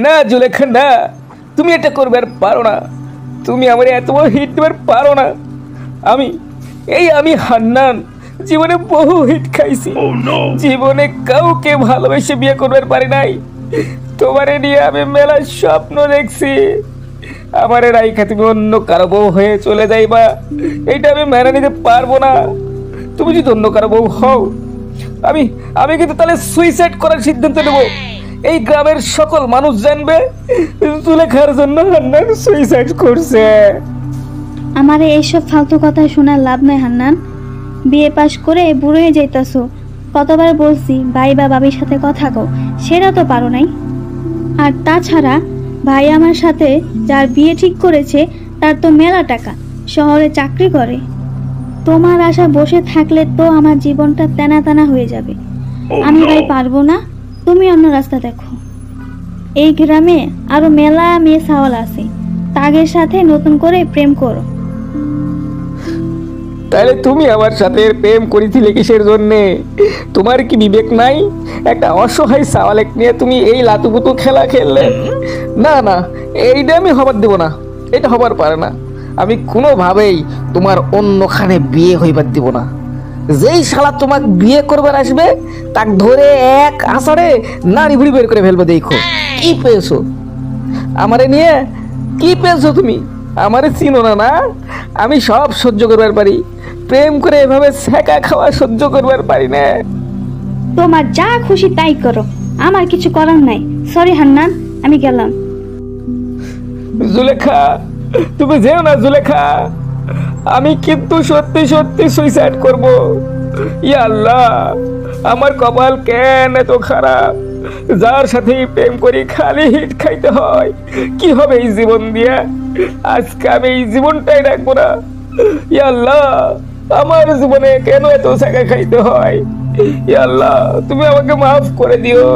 না জুলেখা না, তুমি এটা করবে আর পারো না। তুমি আমার এত বড় হিট দেবার পারো না। আমি হান্নান জীবনে বহু হিট খাইছি, জীবনে কাউকে ভালোবেসে বিয়ে করবার পারি নাই। তোমারে নিয়ে আমি মেলা স্বপ্ন দেখছি। আমার রাইখা তুমি অন্য কারো বউ হয়ে চলে যাইবা, এটা আমি মেনে নিতে পারবো না। তুমি যদি অন্য কারো বউ হও, আমি কিন্তু তাহলে সুইসাইড করার সিদ্ধান্ত নেব। এই গ্রামের সকল মানুষ জানবে জুলেখার জন্য হান্নান সুইসাইড করছে। আমার এইসব ফালতু কথা শোনার লাভ নাই হান্নান। বিয়ে পাশ করে বুড়ো হয়ে যাইতাছো, কতবার বলছি ভাই বা বাবির সাথে কথা কও, সেটা তো পারো নাই। আর তাছাড়া ভাই আমার সাথে যার বিয়ে ঠিক করেছে তার তো মেলা টাকা, শহরে চাকরি করে। তোমার আশা বসে থাকলে তো আমার জীবনটা তেনা তেনা হয়ে যাবে। আমি ভাই পারবো না, তুমি অন্য রাস্তা দেখো। এই গ্রামে আরো মেলা মেয়ে সাওয়াল আছে, তাদের সাথে নতুন করে প্রেম করো। তাহলে তুমি আমার সাথে প্রেম করেছিলে কিসের জন্যে? তোমার কি বিবেক নাই? একটা অসহায় সাওয়ালেক নিয়ে তুমি এই লাতুপুতু খেলা খেললে। না না, এইটা আমি হবার দেব না, এটা হবার পারে না। আমি কোনোভাবেই তোমার অন্যখানে বিয়ে হইবার দিব না। যেই শালা তোমাকে বিয়ে করবার আসবে তাক ধরে এক আষাঢ়ে নাড়ি ভুড়ি বের করে ফেলবে। দেখো কি পেয়েছো আমারে নিয়ে, কি পেয়েছো তুমি? আমারে চিনো না? না, আমি সব সহ্য করবার পারি, প্রেম করে এভাবে ছ্যাঁকা খাওয়া সহ্য করবার পারি না। তোমার যা খুশি তাই করো, আমার কিছু করার নাই। সরি হান্নান, আমি গেলাম। জুলেখা, তুমি যেও না জুলেখা, আমি কিন্তু সত্যি সত্যি সুইসাইড করব। ইয়া আল্লাহ, আমার কপাল কেন এত খারাপ? যার সাথে প্রেম করি খালি হিট খাইতে হয়। কি হবে এই জীবন দিয়ে? আজকে আমি এই জীবনটাই রাখবো না। ইয়া আল্লাহ, আমার জীবনে কেন এত ছ্যাঁকা খাইতে হয়? ইয়া আল্লাহ, তুমি আমাকে মাফ করে দিও।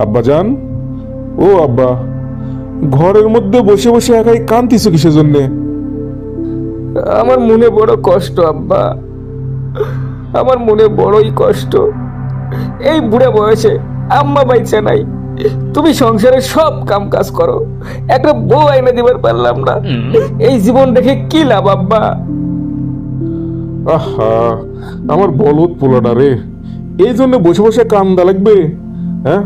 আব্বাজান, ও আব্বা, ঘরের মধ্যে বসে বসে একাই কাঁদতিস কিসের জন্যে? আমার মনে বড় কষ্ট আব্বা, আমার মনে বড়ই কষ্ট। এই বুড়া বয়সে আম্মা বাইচা নাই, তুমি সংসারের সব কাম কাজ করো, একটা বউ আইনা দিবার পারলাম না। এই জীবন দেখে কি লাভ আব্বা? আহা, আমার বলদ পোলাটা রে, এই জন্য বসে বসে কান্দা লাগবে? হ্যাঁ,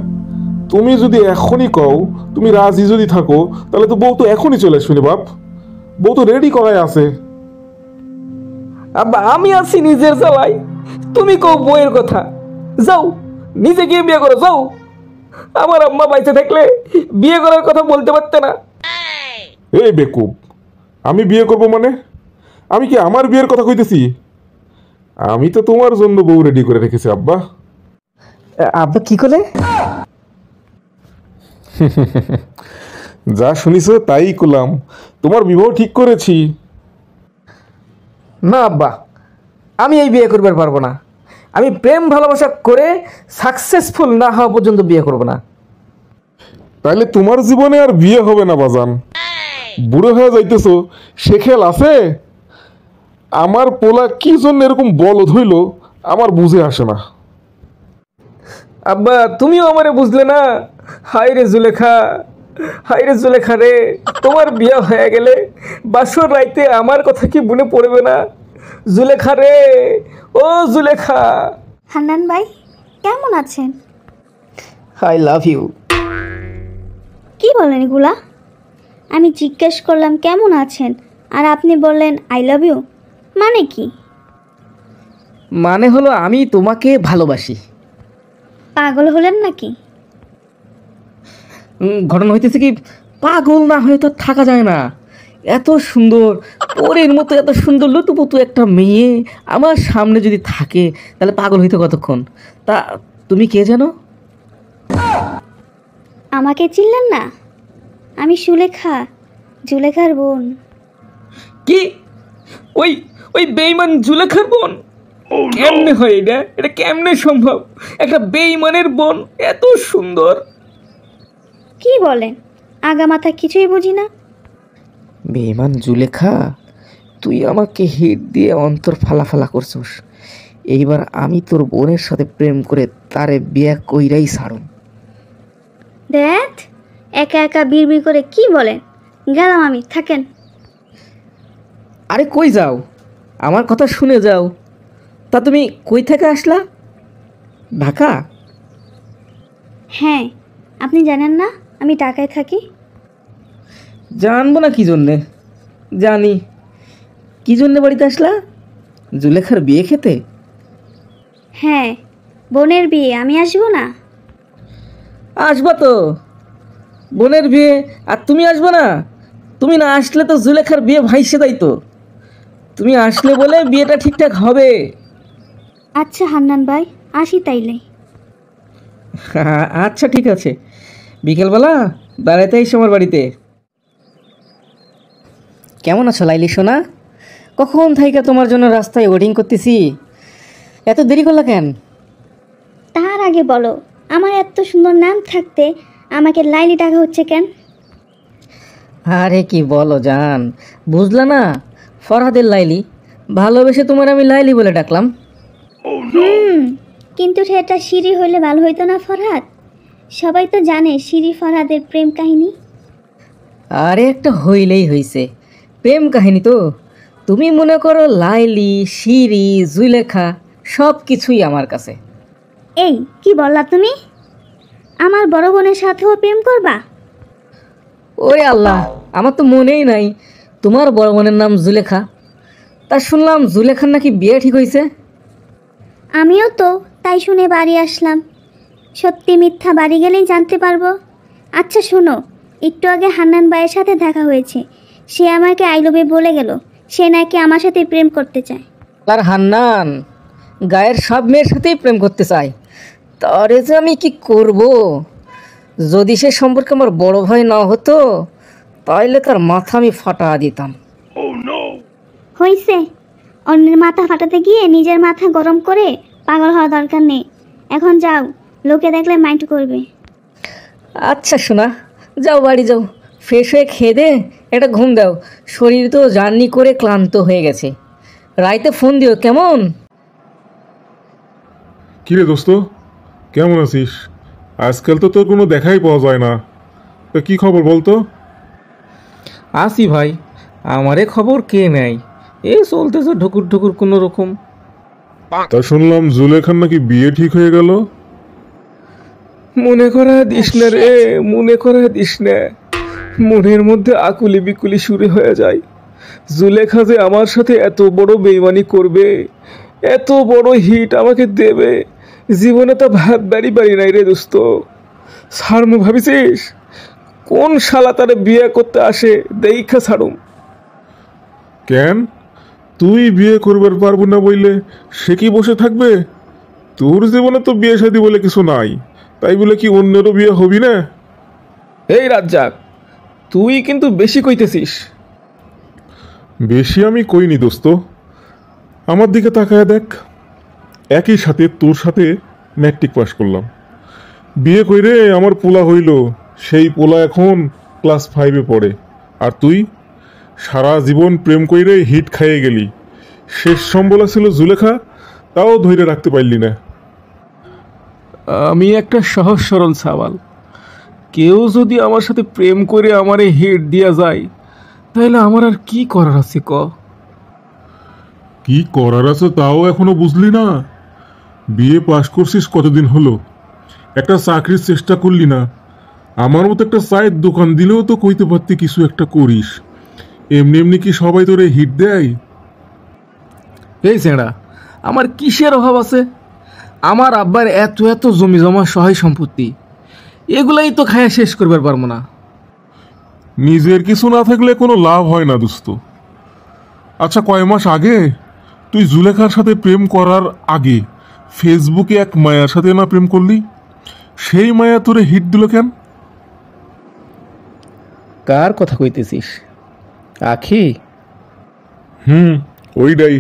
তুমি যদি এখনই কও, তুমি রাজি যদি থাকো, তাহলে তো বউ তো এখনই চলে আসবে বাপ। বউ তো রেডি করাই আছে। আব্বা, আমি আছি নিজের জ্বালাই, তুমি কও বউয়ের কথা। যাও, নিজে গিয়ে বিয়ে করো, যাও। আমার আম্মা বাইচে থাকলে বিয়ে করার কথা বলতে পারতে না। এই বেকুব, আমি বিয়ে করব মানে? আমি কি আমার বিয়ের কথা কইতেছি? আমি তো তোমার জন্য বউ রেডি করে রেখেছি আব্বা। আব্বা কি করে? যা শুনিছো তাই করলাম, তোমার বিবাহ ঠিক করেছি। না আব্বা, আমি এই বিয়ে করবার পারবো না। আমি প্রেম ভালোবাসা করে সাকসেসফুল না হওয়া পর্যন্ত বিয়ে করব না। তাইলে তোমার জীবনে আর বিয়ে হবে না বাজান। বুড়ো হয়ে যাইতেছো, সে খেয়াল আছে? আমার পোলা কি জন্য এরকম বলদ হইল আমার বুঝে আসে না। আব্বা, তুমিও আমারে বুঝলে না। হাই রে জুলেখা, হাই রে জুলেখা রে, তোমার বিয়ে হয়ে গেলে বাসর রাইতে আমার কথা কি মনে পড়বে না? জুলেখা রে, ও জুলেখা। হান্নান ভাই, কেমন আছেন? I love you. কি বলেন এগুলা? আমি জিজ্ঞেস করলাম কেমন আছেন, আর আপনি বললেন আই লাভ ইউ। মানে কি? মানে হলো আমি তোমাকে ভালোবাসি। পাগল হলেন নাকি? ঘটনা হইতেছে কি, পাগল না হয়ে তো থাকা যায় না। এত সুন্দর পরের মতো এত সুন্দর লুতুপুতু একটা মেয়ে আমার সামনে যদি থাকে, তাহলে পাগল হইতে কতক্ষণ? তা তুমি কে জানো? আমাকে চিনলেন না? আমি সুলেখা, জুলেখার বোন। কি? ওই ওই বেঈমান জুলেখার বোন? কেমনে হয় এটা? এটা কেমনে সম্ভব? একটা বেঈমানের বোন এত সুন্দর? কি বলেন? আগা মাথা কিছুই বুঝি না। বেঈমান জুলেখা, তুই আমাকে হিট দিয়ে অন্তর ফালাফালা করছস। এইবার আমি তোর বোনের সাথে প্রেম করে তারে বিয়া কইরাই ছাড়ুম। দেখ, একা একা বিড়বিড় করে কি বলেন? গেলাম আমি, থাকেন। আরে কই যাও? আমার কথা শুনে যাও। তা তুমি কই থেকে আসলা? ঢাকা? হ্যাঁ, আপনি জানেন না আমি ঢাকায় থাকি? জানবো না কি জন্যে, জানি। কি জন্যে বাড়িতে আসলা? জুলেখার বিয়ে খেতে? হ্যাঁ, বোনের বিয়ে, আমি আসবো না? আসবা তো, বোনের বিয়ে, আর তুমি আসবে না? তুমি না আসলে তো জুলেখার বিয়ে ভাইসে তাই তো। তুমি আসলে বলে বিয়েটা ঠিকঠাক হবে। আচ্ছা হান্নান ভাই, আসি তাইলে। আচ্ছা ঠিক আছে, বিকেলবেলা দাঁড়াইতে এসো আমার বাড়িতে। কেমন আছো লাইলি সোনা? কখন থেকে তোমার জন্য রাস্তায় ওয়েটিং করতেছি, এত দেরি করলা কেন? তার আগে বলো, আমার এত সুন্দর নাম থাকতে আমাকে লাইলি ডাকা হচ্ছে কেন? আরে কি বলো জান, বুঝলা না? ফরহাদের লাইলি, ভালোবেসে তোমার আমি লাইলি বলে ডাকলাম। কিন্তু সেটা সিঁড়ি হইলে ভালো হইতো না ফরহাদ? সবাই তো জানে সিঁড়ি ফরহাদের প্রেম কাহিনী। আরে একটা হইলেই হইছে, প্রেম কাহিনী তো। তুমি মনে করো লাইলি, শিরি, জুলেখা সব কিছুই আমার কাছে। এই কি বললা তুমি? আমার বড় বোনের সাথেও প্রেম করবা? ওরে আল্লাহ, আমার তো মনেই নাই তোমার বড় বোনের নাম জুলেখা। তা শুনলাম জুলেখার নাকি বিয়ে ঠিক হয়েছে। আমিও তো তাই শুনে বাড়ি আসলাম। সত্যি মিথ্যা বাড়ি গেলেই জানতে পারবো। আচ্ছা শোনো, একটু আগে হান্নান ভাইয়ের সাথে দেখা হয়েছে। সে আমাকে আই লাভ ইউ বলে গেল। সে নাকি আমার সাথে প্রেম করতে চায়। আর হান্নান গায়ের সব মেয়ের সাথেই প্রেম করতে চায়। তারে যে আমি কি করব? যদি সে সম্পর্কে আমার বড় ভাই না হতো তাইলে তার মাথা আমি ফাটা দিতাম। হইছে, অন্যের মাথা ফাটাতে গিয়ে নিজের মাথা গরম করে পাগল হওয়া দরকার নেই। এখন যাও, লোকে দেখলে মাইন্ড করবে। আচ্ছা শোনা, যাও বাড়ি যাও, ফ্রেশ হয়ে খেয়ে দে, একটা ঘুম দাও। শরীর তো জার্নি করে ক্লান্ত হয়ে গেছে। রাইতে ফোন দিও কেমন? কিরে দোস্ত, কেমন আছিস? আজকাল তো তোর কোনো দেখাই পাওয়া যায় না। তা কি খবর বলতো? আসি ভাই, আমারে খবর কে নেয়? এ চলতেছে ঢুকুর ঢুকুর কোনো রকম। তা শুনলাম জুলেখার নাকি বিয়ে ঠিক হয়ে গেল। মনে করা দিস না রে, মনে করা দিস না। মনের মধ্যে আকুলি বিকুলি শুরু হয়ে যায়। জুলেখা যে আমার সাথে এত বড় বেইমানি করবে, এত বড় হিট আমাকে দেবে, জীবনে তা ভাববারই পারি নাই রে দোস্ত। ছাড়মু ভাবিছিস? কোন শালা তারে বিয়ে করতে আসে দেখা ছাড়ুম। কেন তুই বিয়ে করবার পারবো না বইলে সে কি বসে থাকবে? তোর জীবনে তো বিয়ে শাদী বলে কিছু নাই, তাই বলে কি অন্যেরও বিয়ে হবি না? এই রাজ্জাক, তুই কিন্তু বেশি কইতেছিস। বেশি আমি কইনি দোস্ত, আমার দিকে তাকায় দেখ। একই সাথে তোর সাথে ম্যাট্রিক পাস করলাম, বিয়ে কইরে আমার পোলা হইল। সেই পোলা এখন ক্লাস 5-এ পড়ে, আর তুই সারা জীবন প্রেম কইরে হিট খাইয়ে গেলি। শেষ সম্বলা ছিল জুলেখা, তাও ধৈর্য রাখতে পারলি না। আমি একটা সহজ সরল সাওয়াল। কেউ যদি আমার সাথে প্রেম করে আমারে হিট দিয়া যায়, তাহলে আমার আর কি করার আছে ক? কি করার আছে তাও এখনো বুঝলি না? বিয়ে পাশ করছিস কতদিন হলো, একটা চাকরির চেষ্টা করলি না? আমার মতো একটা চায়ের দোকান দিলেও তো কইতে পারতি কিছু একটা করিস। এমনি এমনি কি সবাই তোরে হিট দেয়? এই ছেঁড়া, আমার কিসের অভাব আছে? আমার আব্বার এত এত জমি জমা সহায় সম্পত্তি, এগুলাই তো খায়া শেষ করবার পারবো না। নিজের কিছু না থাকলে কোনো লাভ হয় না দোস্ত। আচ্ছা, কয় মাস আগে তুই জুলেখার সাথে প্রেম করার আগে ফেসবুকে এক মায়ার সাথে না প্রেম করলি? সেই মায়া তোরে হিট দিল কেন? কার কথা কইতেছিস? আখি? ওইটাই।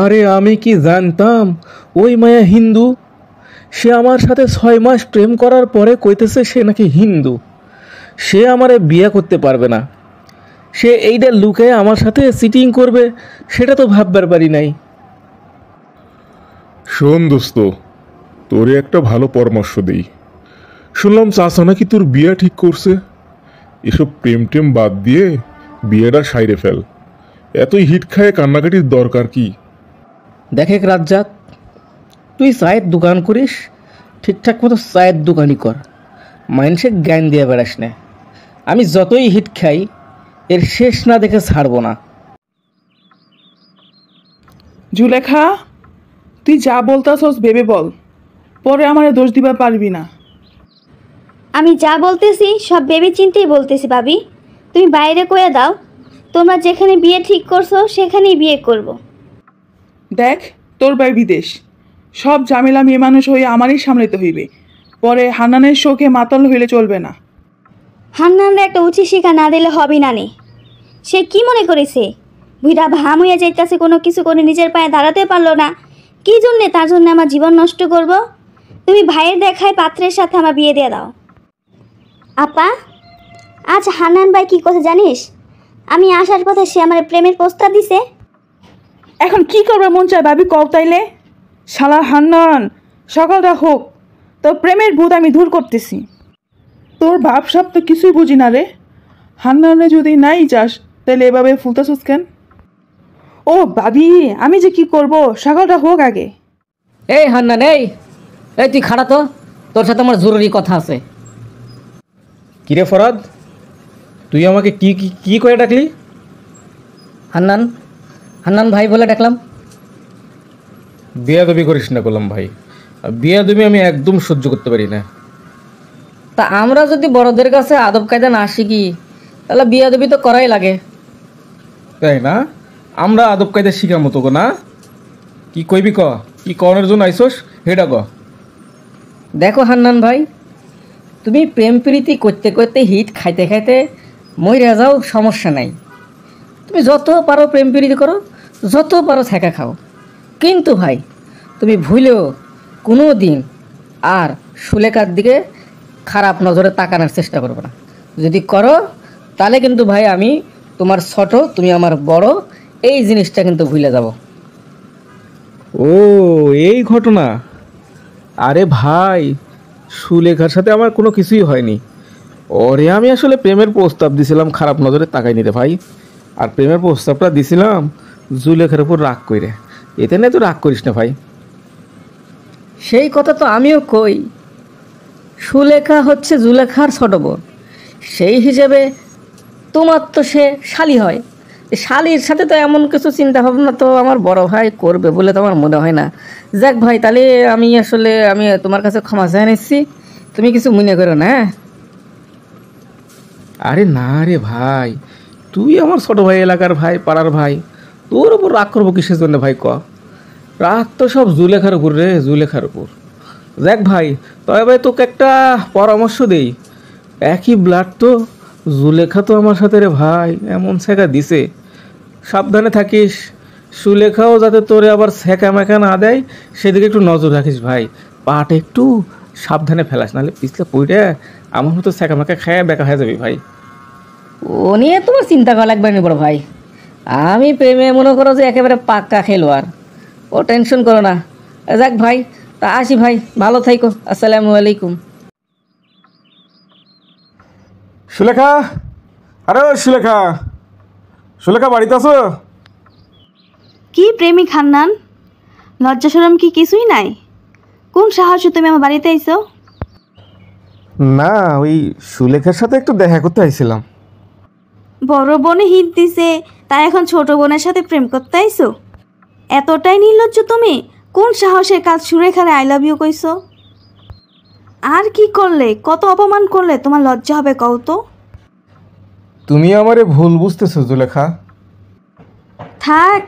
আরে আমি কি জানতাম ওই মায়া হিন্দু? সে আমার সাথে 6 মাস প্রেম করার পরে কইতেছে সে নাকি হিন্দু। সে আমারে বিয়ে করতে পারবে না, সে এইটা লুকে আমার সাথে চিটিং করবে, সেটা তো ভাববার পারি নাই। শোন দোস্ত, তোরে একটা ভালো পরামর্শ দেই। শুনলাম চাচা নাকি তোর বিয়ে ঠিক করছে। এসব প্রেম টেম বাদ দিয়ে বিয়েটা সাইরে ফেল। এতই হিট খায় কান্নাকাটির দরকার কি? দেখে রাজ্জাক, তুই চায়ের দোকান করিস, ঠিকঠাক মতো চায়ের দোকানই কর, মানুষে জ্ঞান দিয়ে বেড়াস না। আমি যতই হিট খাই, এর শেষ না দেখে ছাড়বো না। জুলেখা, তুই যা বলতাছস ভেবে বল, পরে আমারে দোষ দিবা পারবি না। আমি যা বলতেছি সব ভেবে চিন্তেই বলতেছি ভাবি। তুমি বাইরে কয়ে দাও, তোমরা যেখানে বিয়ে ঠিক করছো সেখানেই বিয়ে করব। দেখ, তোর ভাই বিদেশ, সব ঝামেলা মেয়ে মানুষ হয়ে আমারই সামলাতে হইবে। পরে হান্নানের শোকে মাতাল হইলে চলবে না। হান্নানরা একটা উচিত শিক্ষা না দিলে হবে না নে। সে কি মনে করেছে বুড়া ভাম হয়ে যাইতেছে, কোনো কিছু করে নিজের পায়ে দাঁড়াতে পারলো না, কি জন্যে তার জন্য আমার জীবন নষ্ট করব? তুমি ভাইয়ের দেখায় পাত্রের সাথে আমার বিয়ে দিয়ে দাও। আপা, আজ হান্নান ভাই কি কথা জানিস? আমি আসার পথে সে আমার প্রেমের প্রস্তাব দিছে। এখন কি করবে মন চায় ভাবি, কও তাইলে? শালা হান্নান, সকালটা হোক, তোর প্রেমের ভূত আমি দূর করতেছি। তোর ভাবসাব তো কিছুই বুঝি না রে। হান্নানে যদি নাই যাস তাহলে এভাবে ফুলতাছস কেন? ও ভাবি, আমি যে কি করব, সকালটা হোক আগে। এই হান্নান, এই এই তুই খাড়া তো, তোর সাথে আমার জরুরি কথা আছে। কিরে ফরাদ, তুই আমাকে কি কি কি করে ডাকলি? হান্নান, হান্নান ভাই বলে ডাকলাম। বিয়াদবি করিস না করলাম ভাই, বিয়াদবি আমি একদম সহ্য করতে পারি না। তা আমরা যদি বড়দের কাছে আদব কায়দা না শিখি, তাহলে বিয়াদবি তো করাই লাগে। তাই না? আমরা আদব কায়দা শিখার মতো গো না? কি কইবি ক, কি কনের জন্য আইসোস হেডা ক। দেখো হান্নান ভাই, তুমি প্রেম প্রীতি করতে করতে হিট খাইতে খাইতে মইরা যাও, সমস্যা নাই। তুমি যত পারো প্রেম প্রীতি করো, যত পারো ছ্যাঁকা খাও, কিন্তু ভাই তুমি ভুলেও কোনো দিন আর সুলেখার দিকে খারাপ নজরে তাকানোর চেষ্টা করবে না। যদি করো তাহলে কিন্তু ভাই আমি তোমার ছোট, তুমি আমার বড়, এই জিনিসটা কিন্তু ভুলে যাব। ও এই ঘটনা? আরে ভাই, সুলেখার সাথে আমার কোনো কিছুই হয়নি। ওরে আমি আসলে প্রেমের প্রস্তাব দিছিলাম, খারাপ নজরে তাকাইনি রে ভাই। আর প্রেমের প্রস্তাবটা দিছিলাম জুলেখার উপর রাগ কইরে। এতে না তো রাগ করিস না ভাই। সেই কথা তো আমিও কই, সুলেখা হচ্ছে জুলেখার ছোট বোন, সেই হিসেবে তোমার তো সে শালি হয়। শালির সাথে তো এমন কিছু চিন্তা ভাবনা তো আমার বড় ভাই করবে বলে তো আমার মনে হয় না। যাক ভাই, তাহলে আমি আসলে তোমার কাছে ক্ষমা চাই নিচ্ছি, তুমি কিছু মনে করো না। হ্যাঁ, আরে না রে ভাই, তুই আমার ছোট ভাই, এলাকার ভাই, পাড়ার ভাই, তোর উপর রাগ করবো কিসের জন্য ভাই ক? রাগ তো সব জুলেখার উপর রে, জুলেখার উপর। দেখ ভাই, তবে ভাই তোকে একটা পরামর্শ দেই, একই ব্লাড তো, জুলেখা তো আমার সাথে রে ভাই এমন ছেঁকা দিছে, সাবধানে থাকিস। সুলেখাও যাতে তোরে আবার ছেঁকা মেকা না দেয় সেদিকে একটু নজর রাখিস ভাই। পাটা একটু সাবধানে ফেলাস, নাহলে পিছলে পড়ে আমার মতো ছেঁকা মেকা খেয়ে বেকা হয়ে যাবি ভাই। ও নিয়ে তোমার চিন্তা করা লাগবে না বড় ভাই, আমি প্রেমে মনে করো যে একেবারে পাক্কা খেলোয়াড়, ও টেনশন করো না। যাক ভাই, তা আসি ভাই, ভালো থাইকো, আসসালামু আলাইকুম। সুলেখা, আরে ও সুলেখা, সুলেখা বাড়িতে আছো? কি প্রেমিক হান্নান, লজ্জা শরম কি কিছুই নাই? কোন সাহসে তুমি আমার বাড়িতে আইছো? না, ওই সুলেখার সাথে একটু দেখা করতে আইছিলাম। বড় বোনে হিট দিছে, তাই এখন ছোট বোনের সাথে প্রেম করতে আইছো? এতটাই নির্লজ্জ তুমি? কোন সাহসে কাল সুরেখারে আই লাভ ইউ কইছো? আর কি করলে, কত অপমান করলে তোমার লজ্জা হবে কও তো? তুমি আমারে ভুল বুঝতেছো জুলেখা। থাক,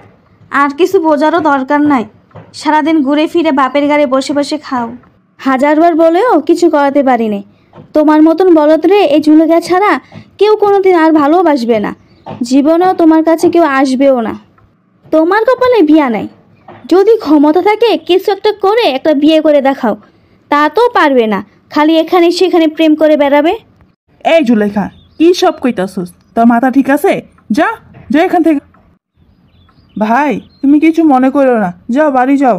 আর কিছু বোঝারও দরকার নাই। সারাদিন ঘুরে ফিরে বাপের গাড়ি বসে বসে খাও, হাজারবার বলেও কিছু করাতে পারিনি। তোমার মতন বলদরে এই জুলেখা ছাড়া কেউ কোনোদিন আর ভালোবাসবে না, জীবনেও তোমার কাছে কেউ আসবেও না। তোমার কপালে বিয়া নাই, যদি ক্ষমতা থাকে কিছু একটা করে একটা বিয়ে করে দেখাও, তা তো পারবে না, খালি এখানে সেখানে প্রেম করে বেড়াবে। এই জুলেখা, কি সব কইতাছস? তোর মাথা ঠিক আছে? যা যা এখান থেকে। ভাই, তুমি কিছু মনে করো না, যাও বাড়ি যাও।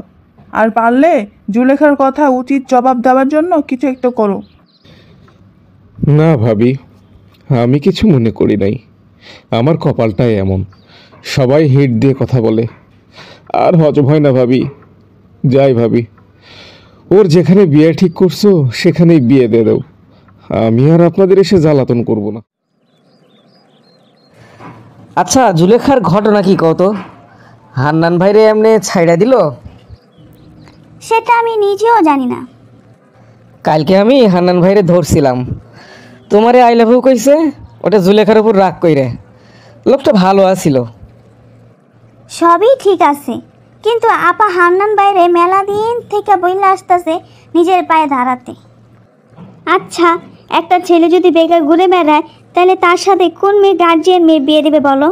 আর পারলে জুলেখার কথা উচিত জবাব দেওয়ার জন্য কিছু একটা করো। না ভাবি, আমি কিছু মনে করি নাই। আমার কপালটাই এমন, সবাই হিট দিয়ে কথা বলে, আর হজম হয় না ভাবি। যাই ভাবি, ওর যেখানে বিয়ে ঠিক করছো সেখানেই বিয়ে দিয়ে দাও। আমি আর আপনাদের এসে জ্বালাতন করব না। আচ্ছা, জুলেখার ঘটনা কি কত? হান্নান ভাইরে এমনি ছাইড়া দিল? সেটা আমি নিজেও জানি না। কালকে আমি হান্নান ভাইরে ধরছিলাম, তোমারে আই লাভ ইউ কইছে, ওটা জুলেখার উপর রাগ কইরে। লোকটা ভালো আছিল। সবই ঠিক আছে, কিন্তু আপা হান্নান বাইরে মেলা দিন থেকে বইলে আসতেছে নিজের পায়ে দাঁড়াতে। আচ্ছা, একটা ছেলে যদি বেকার ঘুরে বেড়ায়, তাহলে তার সাথে কোন মেয়ে গার্জিয়ান মেয়ে বিয়ে দেবে বলো?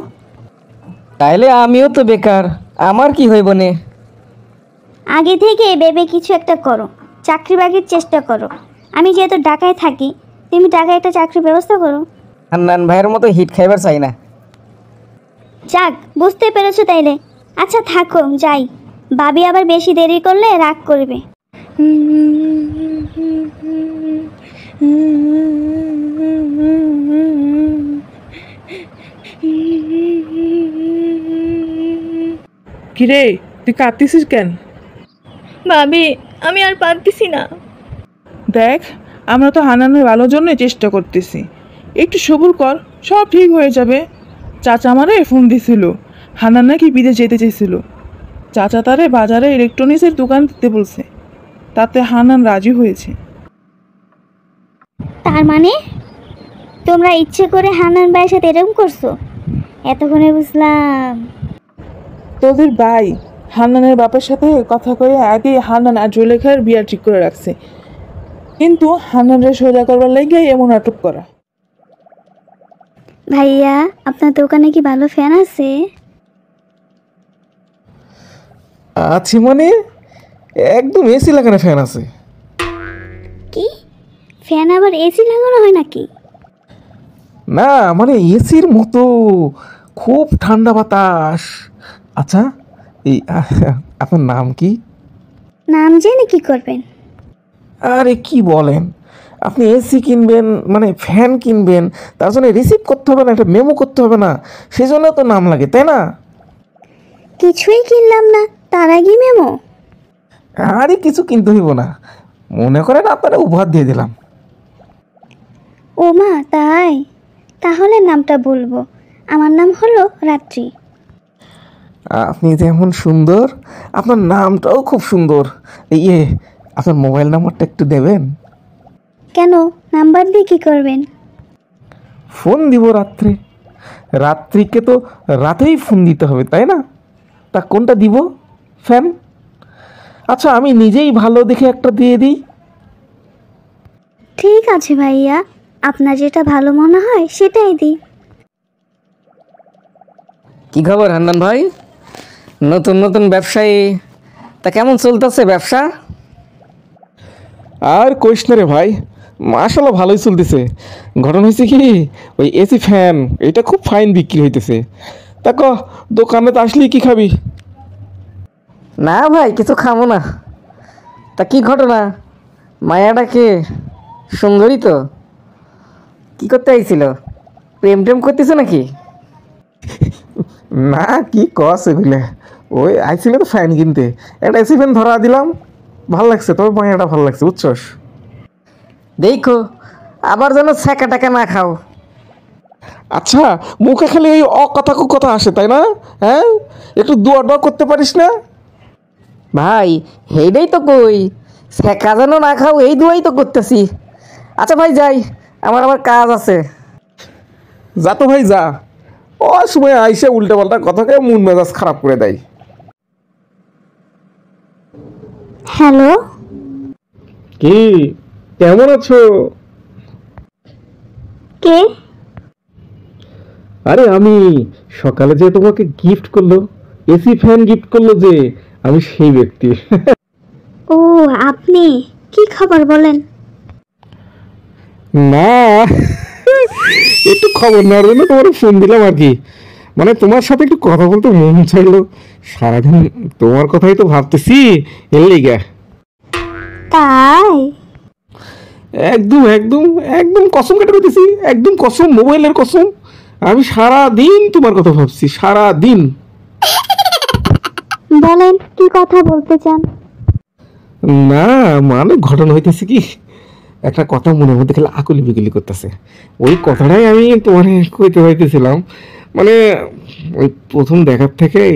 তাইলে আমিও তো বেকার, আমার কি হইব নে? আগে থেকে ভেবে কিছু একটা করো, চাকরি বাকরির চেষ্টা করো। আমি যেহেতু ঢাকায় থাকি, তুমি ঢাকায় একটা চাকরির ব্যবস্থা করো। হান্নান ভাইয়ের মতো হিট খাইবার চাই না। যাক, বুঝতে পেরেছো তাইলে। আচ্ছা থাকো, যাই। ভাবি আবার বেশি দেরি করলে রাগ করবে। কিরে, তুই কাঁদতেছিস কেন? ভাবি, আমি আর পারতেছি না। দেখ, আমরা তো হান্নানের ভালোর জন্যই চেষ্টা করতেছি, একটু সবুর কর, সব ঠিক হয়ে যাবে। চাচা আমারে ফোন দিছিল, হান্নান নাকি বিদেশ যেতে চেয়েছিল। চাচা তারে বাজারে ইলেকট্রনিক্সের দোকান দিতে বলছে, তাতে হান্নান রাজি হয়েছে। তার মানে তোমরা ইচ্ছে করে হান্নান ভাইয়ের সাথে এরকম করছো? এতক্ষণে বুঝলাম। তোদের ভাই হান্নানের বাপের সাথে কথা কয়ে আগে হান্নান আর জুলেখার বিয়া ঠিক করে রাখছে, কিন্তু হান্নানরে সোজা করবার লেগে এমন নাটক করা। ভাইয়া, আপনার দোকানে কি ভালো ফ্যান আছে? আছি মানে একদম এসি লাগানো ফ্যান আছে। কি, ফ্যান আবার এসি লাগানো হয় নাকি? না মানে এসির মতো খুব ঠান্ডা বাতাস। আচ্ছা, এই আপনার নাম কি? নাম জেনে কি করবেন? আরে কি বলেন, আপনি এসি কিনবেন মানে ফ্যান কিনবেন, তার জন্য রিসিভ করতে হবে না, একটা মেমো করতে হবে না, সেজন্য তো নাম লাগে, তাই না? কিছুই কিনলাম না, তার আগে মেমো? আরে কিছু কিনতে হইব না, মনে করেন আপনারা উপহার দিয়ে দিলাম। ও মা, তাই? তাহলে নামটা বলবো। আমার নাম হলো রাত্রি। আপনি যেমন সুন্দর, আপনার নামটাও খুব সুন্দর। ইয়ে, আপনার মোবাইল নাম্বারটা একটু দেবেন? কেন, নাম্বার দিয়ে কি করবেন? ফোন দিব রাত্রে, রাত্রিকে তো রাতেই ফোন দিতে হবে, তাই না? তা কোনটা দিব? ফ্যান? আচ্ছা, আমি নিজেই ভালো দেখে একটা দিয়ে দিই। ঠিক আছে ভাইয়া, আপনার যেটা ভালো মনে হয় সেটাই দিই। কি খবর হান্নান ভাই? নতুন নতুন ব্যবসায়ী, তা কেমন চলতেছে ব্যবসা? আর কইস না রে ভাই, মাশাআল্লাহ ভালোই চলতেছে। ঘটনা হয়েছে কি, ওই এসি ফ্যান এটা খুব ফাইন বিক্রি হইতেছে। তা ক, দোকানে তো আসলি কি খাবি? না ভাই, কিছু খাবো না। তা কি ঘটনা, মায়াটা কে? সুন্দরী তো? কি করতে আইছিল? প্রেম টেম করতেছে নাকি? না, কি কস এগুলো, ওই আইছিল তো ফ্যান কিনতে, একটা এসি ফ্যান ধরা দিলাম, ভাল লাগছে, তবে মায়াটা ভালো লাগছে, বুঝছস? দেখো আবার যেন ছ্যাঁকা টাকা না খাও। আচ্ছা, মুখে খালি ওই অকথা কথা আসে, তাই না? হ্যাঁ, একটু দোয়া ডোয়া করতে পারিস না? ভাই হেইটাই তো কই, ছ্যাঁকা যেন না খাও, এই দুয়াই তো করতেছি। আচ্ছা ভাই যাই, আমার আবার কাজ আছে। যা তো ভাই যা, ও সময় আইসে উল্টা পাল্টা কথাকে মন মেজাজ খারাপ করে দেয়। হ্যালো, কি, কেমন আছো? কে? আরে আমি সকালে যে তোমাকে গিফট করলো, এসি ফ্যান গিফট করলো যে, আমি সেই ব্যক্তি। ও, আপনি? কি খবর বলেন? না একটু খবর নেওয়ার জন্য তোমার ফোন দিলাম আর কি। মানে তোমার সাথে একটু কথা বলতে মন চাইলো, সারাদিন তোমার কথাই তো ভাবতেছি, এর লিগা। তাই? একদম একদম একদম কসম কেটে দিতেছি, একদম কসম, মোবাইলের কসম। আমি সারা দিন তোমার কথা ভাবছি, সারা দিন। বলেন কি কথা বলতে চান? না মানে ঘটনা হইতেছে কি, একটা কথা মনের মধ্যে খেলে আকুলি বিকুলি করতেছে। ওই কথাটাই আমি তোমার কইতে হইতেছিলাম। মানে ওই প্রথম দেখার থেকেই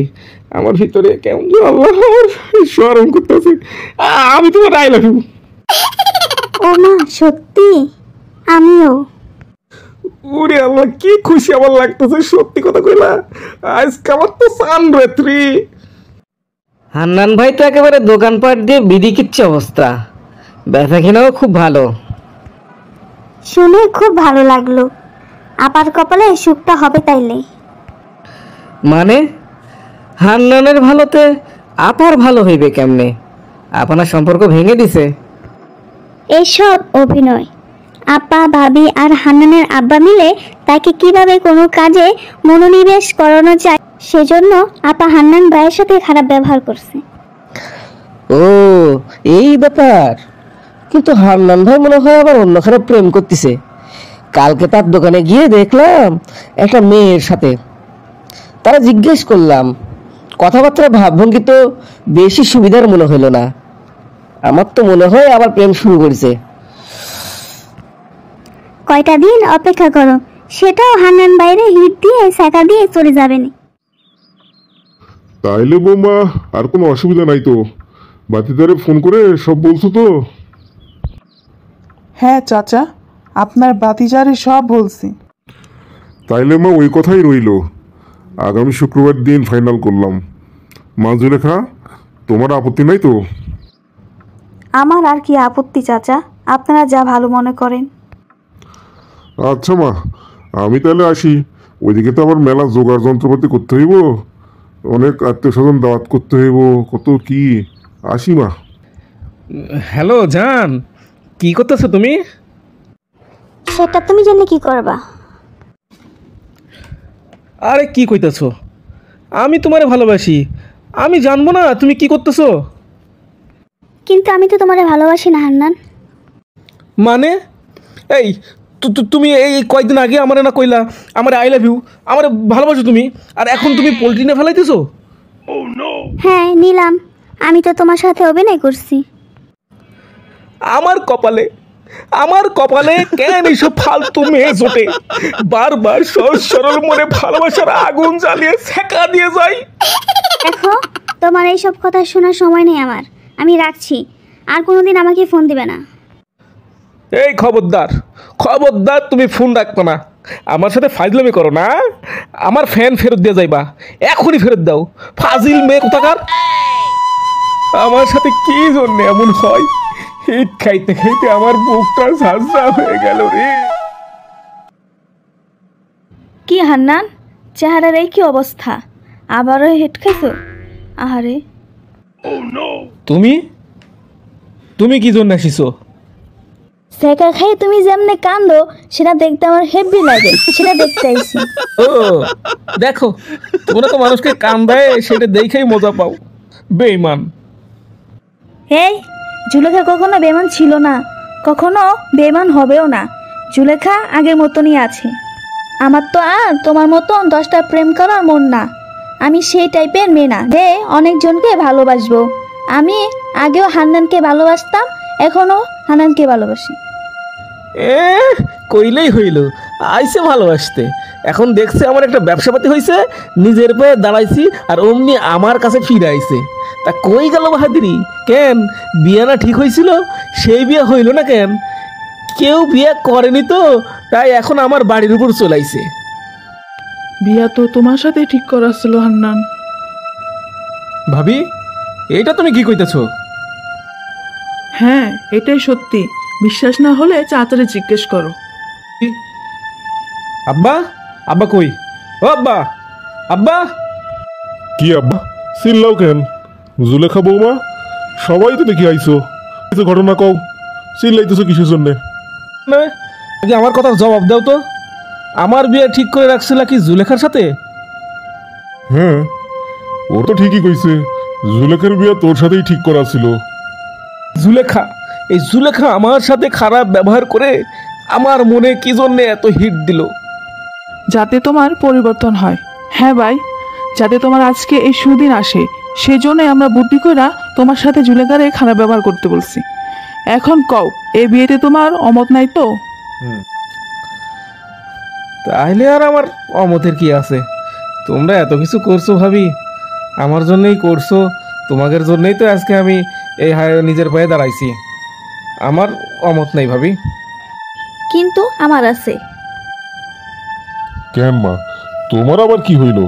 আমার ভিতরে কেমন যেন আল্লাহ শরম করতেছে। আমি তোমার আই লাভ ইউ। ও মা, সত্যি? আমিও। ওরে আল্লাহ, কি খুশি আমার লাগতেছে, সত্যি কথা কইলা। আজকে আমার তো চান রাত্রি। হান্নান ভাই তো একেবারে দোকানপাট দিয়ে বিধি কিচ্ছে অবস্থা, ব্যথা কিনাও খুব ভালো। শুনে খুব ভালো লাগলো। আপার কপালে সুখটা হবে তাইলে। মানে হান্নানের ভালোতে আপার ভালো হইবে কেমনে? আপনার সম্পর্ক ভেঙে দিছে? এসব অভিনয়। আপা, ভাবি আর হান্নানের আব্বা মিলে তাকে কিভাবে কোনো কাজে মনোনিবেশ করানো যায় সেজন্য আপা হান্নান ভাইয়ের সাথে খারাপ ব্যবহার করছে। ও এই ব্যাপার। কিন্তু হান্নান ভাই মনে হয় আবার অন্য খারাপ প্রেম করতেছে। কালকে তার দোকানে গিয়ে দেখলাম একটা মেয়ের সাথে। তারা জিজ্ঞেস করলাম, কথাবার্তা ভাবভঙ্গি তো বেশি সুবিধার মনে হলো না। আমার তো মনে হয় আবার প্রেম শুরু করেছে। কয়টা দিন অপেক্ষা করো, সেটাও হান্নান বাইরে হিট দিয়ে সাকা দিয়ে চলে যাবেন। তাইলে বৌমা আর কোনো অসুবিধা নাই তো? বাতিদারে ফোন করে সব বলছো তো? হ্যাঁ চাচা, আপনার বাতিজারে সব বলছি। তাইলে মা ওই কথাই রইলো, আগামী শুক্রবার দিন ফাইনাল করলাম। মা জুলেখা, তোমার আপত্তি নাই তো? আমার আর কি আপত্তি চাচা, আপনারা যা ভালো মনে করেন। আচ্ছা মা, আমি তাহলে আসি। ওইদিকে তো আবার মেলা জোগাড় যন্ত্রপাতি করতে হইব, অনেক আত্মীয় স্বজন দাওয়াত করতে হইব, কত কি। আসি মা। হ্যালো জান, কি করতেছো তুমি? সেটা তুমি জানলে কি করবা? আরে কি কইতেছো? আমি তোমারে ভালোবাসি, আমি জানবো না তুমি কি করতেছো? কিন্তু আমি তো তোমারে ভালোবাসি না হান্নান। মানে এই তুমি এই কয়েকদিন আগে আমার না কইলা আমার আই লাভ ইউ, আমার ভালোবাসো তুমি, আর এখন তুমি পোল্ট্রি না ফেলাইতেছো? হ্যাঁ নিলাম, আমি তো তোমার সাথে অভিনয় করছি। আমার কপালে কেন এইসব ফালতু মেয়ে জোটে? বারবার সহজ সরল মনে ভালোবাসার আগুন জ্বালিয়ে সেকা দিয়ে যাই। দেখো, তোমার এইসব কথা শোনার সময় নেই আমার, আমি রাখছি। আর কোনোদিন আমাকে ফোন দিবে না। এই খবরদার, তুমি ফোন রাখতো না। আমার সাথে ফাজলামি করো না, আমার ফ্যান ফেরত দিয়ে যাইবা, এখনই ফেরত দাও। ফাজিল মেয়ে কোথাকার। আমার সাথে কি জন্য এমন হয়? হিট খাইতে খাইতে আমার বুকটা ঝাঁঝরা হয়ে গেল রে। কি হান্নান, চেহারার এই কি অবস্থা? আবারও হেড খাইছো? আহারে, তুমি কি জন্য আসিছো? সেকা খাই তুমি যেমনে কান্দো সেটা দেখতে আমার হেভি লাগে, সেটা দেখতে আইছি। ও দেখো, তোমরা তো মানুষকে কান্দায় সেটা দেখেই মজা পাও। বেঈমান। এই জুলেখা কখনো বেমান ছিল না, কখনো বেমান হবেও না। জুলেখা আগের মতনই আছে। আমার তো আর তোমার মতন 10টা প্রেম করার মন না। আমি সেই টাইপের মেয়ে না যে অনেকজনকে ভালোবাসবো। আমি আগেও হান্নানকে ভালোবাসতাম, এখনো হান্নানকে ভালোবাসি। কইলেই হইল, আইসে ভালোবাসতে। এখন দেখছে আমার একটা ব্যবসাপাতি হয়েছে, নিজের পায়ে দাঁড়াইছি, আর অমনি আমার কাছে ফিরে আইছে। তা কই গেল বাহাদিরি? কেন বিয়ে না ঠিক হয়েছিল, সেই বিয়ে হইল না কেন? কেউ বিয়ে করেনি তো, তাই এখন আমার বাড়ির উপর চলাইছে। বিয়া তো তোমার সাথে ঠিক করা ছিল হান্নান। ভাবি, এইটা তুমি কি কইতেছো? হ্যাঁ এটাই সত্যি, বিশ্বাস না হলে চাচারে জিজ্ঞেস করো। আব্বা কই? ও আব্বা। কি আব্বা চিল্লাও কেন? জুলেখা বৌমা সবাই তো দেখি আইছো, কিছু ঘটনা কও, চিল্লাইতেছো কিসের জন্যে? না, আগে আমার কথার জবাব দাও তো। আমার বিয়ে ঠিক করে রাখছিল কি জুলেখার সাথে? হ্যাঁ, ও তো ঠিকই কইছে, জুলেখার বিয়া তোর সাথেই ঠিক করা ছিল। জুলেখা, এই জুলেখা আমার সাথে খারাপ ব্যবহার করে আমার মনে কি জন্য এত হিট দিল? যাতে তোমার পরিবর্তন হয়। হ্যাঁ ভাই, যাতে তোমার আজকে এই সুদিন আসে, সেই জন্যই আমরা বুদ্ধি কইরা তোমার সাথে জুলেখারে খারাপ ব্যবহার করতে বলছি। এখন কও, এই বিয়েতে তোমার অমত নাই তো? তাইলে আর আমার অমতের কি আছে? তোমরা এত কিছু করছো ভাবি, আমার জন্যই করছো, তোমাদের জন্যই তো আজকে আমি এই নিজের পায়ে দাঁড়াইছি। আমার অমত নাই ভাবি। কিন্তু আমার আছে। কেন মা, তোমার আবার কি হইল?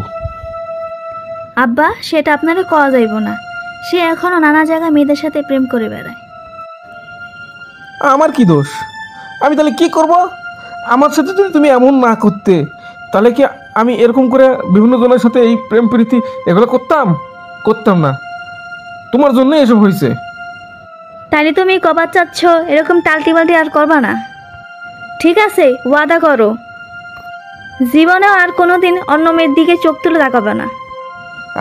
আব্বা, সেটা আপনারা কওয়া যাইব না। সে এখনো নানা জায়গায় মেয়েদের সাথে প্রেম করে বেড়ায়। আমার কি দোষ? আমি তাহলে কি করব? আমার সাথে যদি তুমি এমন না করতে, তাহলে কি আমি এরকম করে বিভিন্ন জনের সাথে এই প্রেম প্রীতি এগুলো করতাম না। তোমার জন্য এসব হয়েছে। তাইলে তুমি কবার চাচ্ছ এরকম টালটি বালটি আর করবা না? ঠিক আছে, ওয়াদা করো জীবনেও আর কোনোদিন অন্য মেয়ের দিকে চোখ তুলে তাকাবে না।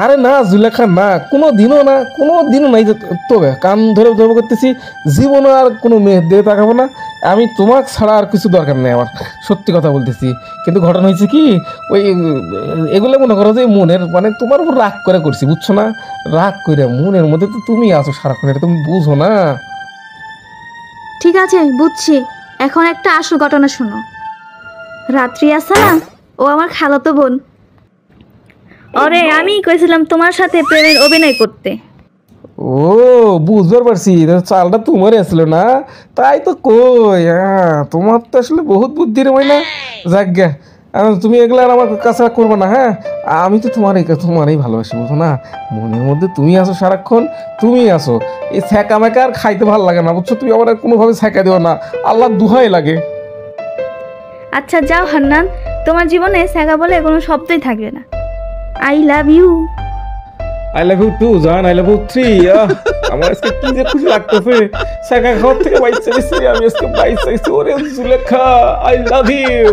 আরে না জুলেখা, না, কোনো দিনও নাই। তবে কান ধরে ধরে করতেছি, জীবনে আর কোনো মেয়ের দিকে তাকাবো না। আমি তোমাকে ছাড়া আর কিছু দরকার নেই আমার, সত্যি কথা বলতেছি। কিন্তু ঘটনা হয়েছে কি, ওই এগুলো মনে করো যে মনের মানে তোমার উপর রাগ করে করছি, বুঝছো না? রাগ করে মনের মধ্যে তো তুমি আছো সারাক্ষণ, এটা তুমি বুঝো না। ঠিক আছে, বুঝছি। এখন একটা আসল ঘটনা শোনো। রাত্রি আছে না, ও আমার খালাতো বোন। আরে আমি কইছিলাম তোমার সাথে প্রেমের অভিনয় করতে। ও, বুঝবার পারছি, চালটা তোমারই আসলো না, তাই তো কই। হ্যাঁ, তোমার তো আসলে বহুত বুদ্ধির ময়না। যাক গে, তুমি এগুলো আর আমার কাছে করবে না। হ্যাঁ, আমি তো তোমারই ভালোবাসি, বুঝো না? মনের মধ্যে তুমি আসো সারাক্ষণ, তুমি আসো। এই ছ্যাঁকা ম্যাকা আর খাইতে ভালো লাগে না, বুঝছো? তুমি আমার আর কোনোভাবে ছ্যাঁকা দিও না, আল্লাহ দুহাই লাগে। আচ্ছা যাও হান্নান, তোমার জীবনে স্যাগা বলে কোনো শব্দই থাকবে না। I love you. I love you too জান, আই লাভ ইউ থ্রি। আমার আজকে কি যে খুশি লাগতেছে, ছ্যাঁকা খাওয়ার থেকে বাইক চাইছি আমি, আজকে বাইক চাইছি। ওরে জুলেখা, আই লাভ ইউ।